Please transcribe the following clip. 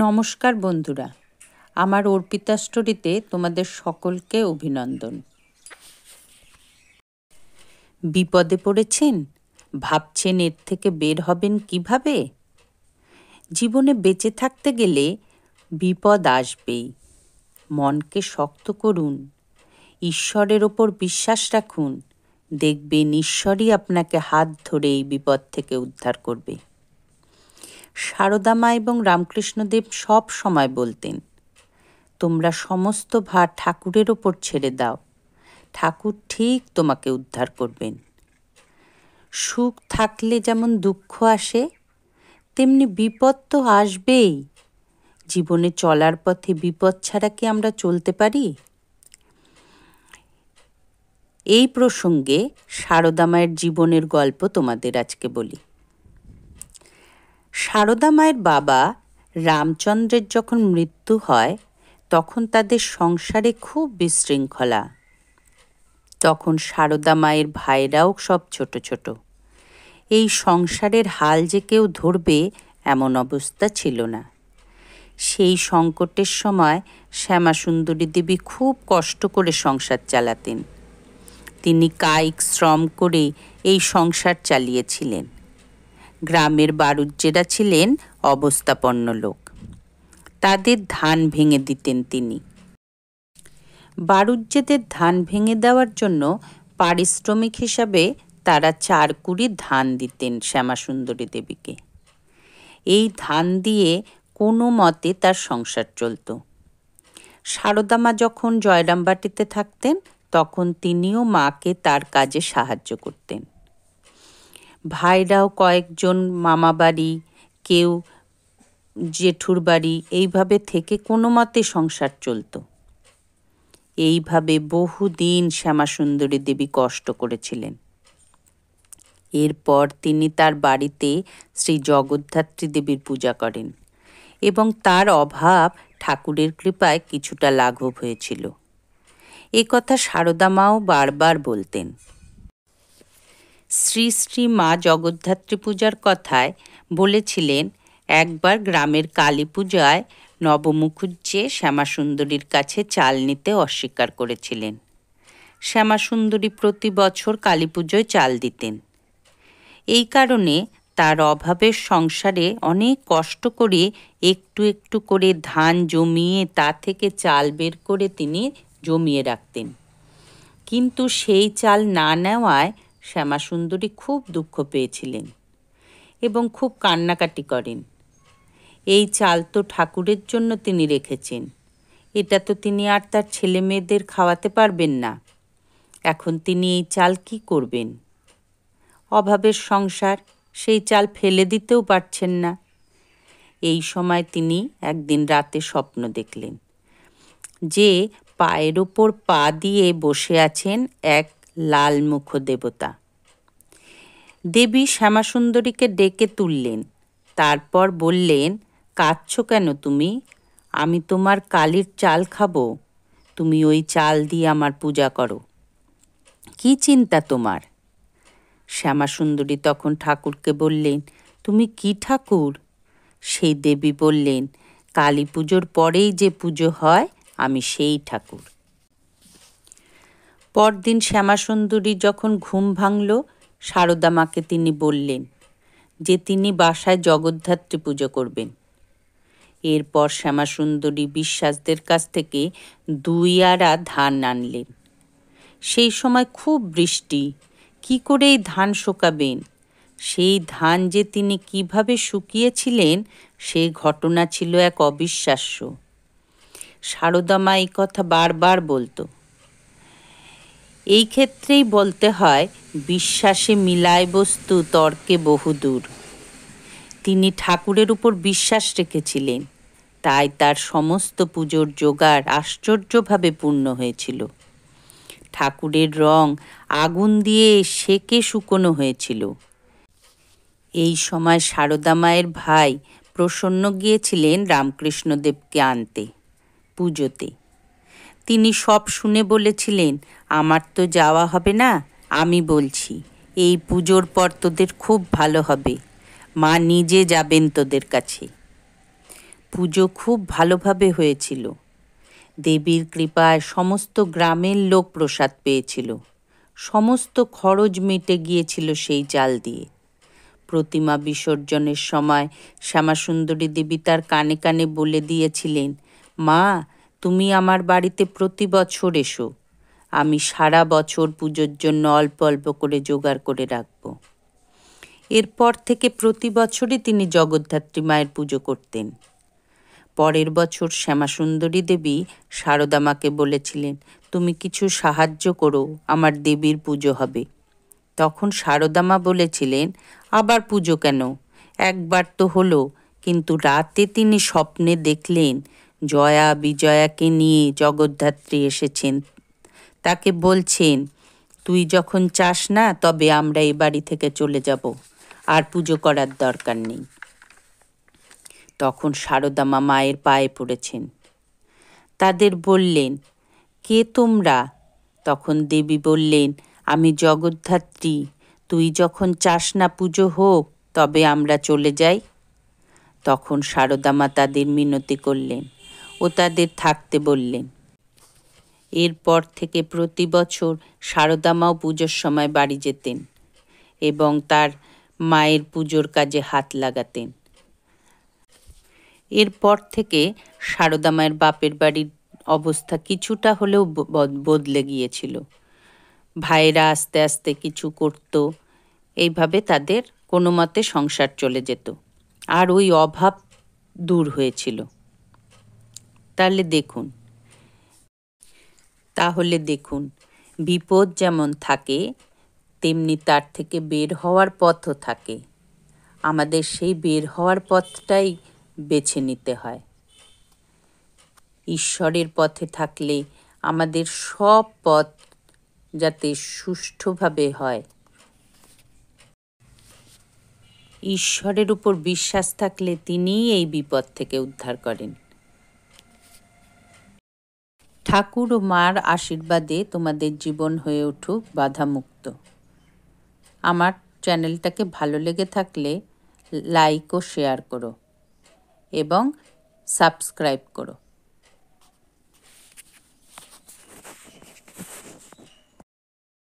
নমস্কার বন্ধুরা, আমার অর্পিতা স্টোরিতে তোমাদের সকলকে অভিনন্দন। বিপদে পড়েছেন? ভাবছেন এর থেকে বের হবেন কিভাবে? জীবনে বেঁচে থাকতে গেলে বিপদ আসবেই। মনকে শক্ত করুন, ঈশ্বরের ওপর বিশ্বাস রাখুন, দেখবেন ঈশ্বরই আপনাকে হাত ধরে এই বিপদ থেকে উদ্ধার করবে। সারদা মা এবং রামকৃষ্ণদেব সব সময় বলতেন, তোমরা সমস্ত ভার ঠাকুরের ওপর ছেড়ে দাও, ঠাকুর ঠিক তোমাকে উদ্ধার করবেন। সুখ থাকলে যেমন দুঃখ আসে, তেমনি বিপদ তো আসবেই। জীবনে চলার পথে বিপদ ছাড়া কি আমরা চলতে পারি? এই প্রসঙ্গে সারদা মায়ের জীবনের গল্প তোমাদের আজকে বলি। সারদা মায়ের বাবা রামচন্দ্রের যখন মৃত্যু হয়, তখন তাদের সংসারে খুব বিশৃঙ্খলা। তখন সারদা মায়ের ভাইরাও সব ছোট ছোট। এই সংসারের হাল যে কেউ ধরবে এমন অবস্থা ছিল না। সেই সংকটের সময় শ্যামাসুন্দরী দেবী খুব কষ্ট করে সংসার চালাতেন। তিনি কায়িক শ্রম করে এই সংসার চালিয়েছিলেন। গ্রামের বারুজ্যেরা ছিলেন অবস্থাপন্ন লোক, তাদের ধান ভেঙে দিতেন তিনি। বারুজ্যেদের ধান ভেঙে দেওয়ার জন্য পারিশ্রমিক হিসাবে তারা 4 কুড়ি ধান দিতেন শ্যামাসুন্দরী দেবীকে। এই ধান দিয়ে কোনো মতে তার সংসার চলত। সারদা মা যখন জয়রামবাটিতে থাকতেন, তখন তিনিও মাকে তার কাজে সাহায্য করতেন। ভাইরাও কয়েকজন মামা বাড়ি, কেউ জেঠুর বাড়ি, এইভাবে থেকে কোনো মতে সংসার চলত। এইভাবে বহুদিন শ্যামাসুন্দরী দেবী কষ্ট করেছিলেন। এরপর তিনি তার বাড়িতে শ্রী জগদ্ধাত্রী দেবীর পূজা করেন এবং তার অভাব ঠাকুরের কৃপায় কিছুটা লাঘব হয়েছিল। এ কথা সারদা মাও বারবার বলতেন। শ্রী শ্রী মা জগদ্ধাত্রী পূজার কথায় বলেছিলেন, একবার গ্রামের কালী পূজায় নবমুখুজ্জে শ্যামাসুন্দরীর কাছে চাল নিতে অস্বীকার করেছিলেন। শ্যামাসুন্দরী প্রতি বছর কালী পুজোয় চাল দিতেন। এই কারণে তার অভাবের সংসারে অনেক কষ্ট করে একটু একটু করে ধান জমিয়ে তা থেকে চাল বের করে তিনি জমিয়ে রাখতেন। কিন্তু সেই চাল না নেওয়ায় শ্যামাসুন্দরী খুব দুঃখ পেয়েছিলেন এবং খুব কান্নাকাটি করেন। এই চাল তো ঠাকুরের জন্য তিনি রেখেছেন, এটা তো তিনি আর তার ছেলে মেয়েদের খাওয়াতে পারবেন না। এখন তিনি এই চাল কি করবেন? অভাবের সংসার, সেই চাল ফেলে দিতেও পারছেন না। এই সময় তিনি একদিন রাতে স্বপ্ন দেখলেন যে পায়ের ওপর পা দিয়ে বসে আছেন এক লালমুখ দেবতা। দেবী শ্যামাসুন্দরীকে ডেকে তুললেন, তারপর বললেন, কাঁদছো কেন তুমি? আমি তোমার কালীর চাল খাবো, তুমি ওই চাল দিয়ে আমার পূজা করো। কি চিন্তা তোমার? শ্যামাসুন্দরী তখন ঠাকুরকে বললেন, তুমি কি ঠাকুর? সেই দেবী বললেন, কালী পুজোর পরেই যে পুজো হয় আমি সেই ঠাকুর। পরদিন শ্যামাসুন্দরী যখন ঘুম ভাঙল, সারদা মাকে তিনি বললেন যে তিনি বাসায় জগদ্ধাত্রী পুজো করবেন। এরপর শ্যামাসুন্দরী বিশ্বাসদের কাছ থেকে 2 আরা ধান আনলেন। সেই সময় খুব বৃষ্টি, কি করে এই ধান শুকাবেন? সেই ধান যে তিনি কিভাবে শুকিয়েছিলেন, সেই ঘটনা ছিল এক অবিশ্বাস্য। সারদা মা এই কথা বারবার বলতো। এই ক্ষেত্রেই বলতে হয়, বিশ্বাসে মিলায় বস্তু তর্কে বহুদূর। তিনি ঠাকুরের উপর বিশ্বাস রেখেছিলেন, তাই তার সমস্ত পুজোর জোগাড় আশ্চর্যভাবে পূর্ণ হয়েছিল। ঠাকুরের রং আগুন দিয়ে সেকে শুকনো হয়েছিল। এই সময় সারদা মায়ের ভাই প্রসন্ন গিয়েছিলেন রামকৃষ্ণদেবকে আনতে পুজোতে। তিনি সব শুনে বলেছিলেন, আমার তো যাওয়া হবে না, আমি বলছি এই পুজোর পর তোদের খুব ভালো হবে, মা নিজে যাবেন তোদের কাছে। পুজো খুব ভালোভাবে হয়েছিল। দেবীর কৃপায় সমস্ত গ্রামের লোক প্রসাদ পেয়েছিল। সমস্ত খরচ মিটে গিয়েছিল সেই চাল দিয়ে। প্রতিমা বিসর্জনের সময় শ্যামাসুন্দরী দেবী তার কানে কানে বলে দিয়েছিলেন, মা, তুমি আমার বাড়িতে প্রতি বছর এসো। আমি সারা বছর পুজোর জন্য অল্প অল্প করে জোগাড় করে রাখব। এরপর থেকে প্রতি বছরই তিনি জগদ্ধাত্রী মায়ের পুজো করতেন। পরের বছর শ্যামাসুন্দরী দেবী সারদা মাকে বলেছিলেন, তুমি কিছু সাহায্য করো, আমার দেবীর পুজো হবে। তখন সারদা মা বলেছিলেন, আবার পুজো কেন? একবার তো হলো। কিন্তু রাতে তিনি স্বপ্নে দেখলেন জয়া বিজয়াকে নিয়ে জগদ্ধাত্রী এসেছেন। তাকে বলছেন, তুই যখন চাস না তবে আমরা এই বাড়ি থেকে চলে যাব, আর পুজো করার দরকার নেই। তখন সারদা মা মায়ের পায়ে পড়েছেন। তাদের বললেন, কে তোমরা? তখন দেবী বললেন, আমি জগদ্ধাত্রী। তুই যখন চাস না পুজো হোক তবে আমরা চলে যাই। তখন সারদা মা তাদের মিনতি করলেন ও তাদের থাকতে বললেন। এরপর থেকে প্রতি বছর সারদা মাও পুজোর সময় বাড়ি যেতেন এবং তার মায়ের পুজোর কাজে হাত লাগাতেন। এরপর থেকে সারদা মায়ের বাপের বাড়ির অবস্থা কিছুটা হলেও বদলে গিয়েছিল। ভাইয়েরা আস্তে আস্তে কিছু করত, এইভাবে তাদের কোনো মতে সংসার চলে যেত, আর ওই অভাব দূর হয়েছিল। তাহলে দেখুন, বিপদ যেমন থাকে তেমনি তার থেকে বের হওয়ার পথও থাকে। আমাদের সেই বের হওয়ার পথটাই বেছে নিতে হয়। ঈশ্বরের পথে থাকলে আমাদের সব পথ যাতে সুষ্ঠুভাবে হয়। ঈশ্বরের উপর বিশ্বাস থাকলে তিনিই এই বিপদ থেকে উদ্ধার করেন। ঠাকুর ও মার আশীর্বাদে তোমাদের জীবন হয়ে উঠুক বাধামুক্ত। আমার চ্যানেলটাকে ভালো লেগে থাকলে লাইক ও শেয়ার করো এবং সাবস্ক্রাইব করো।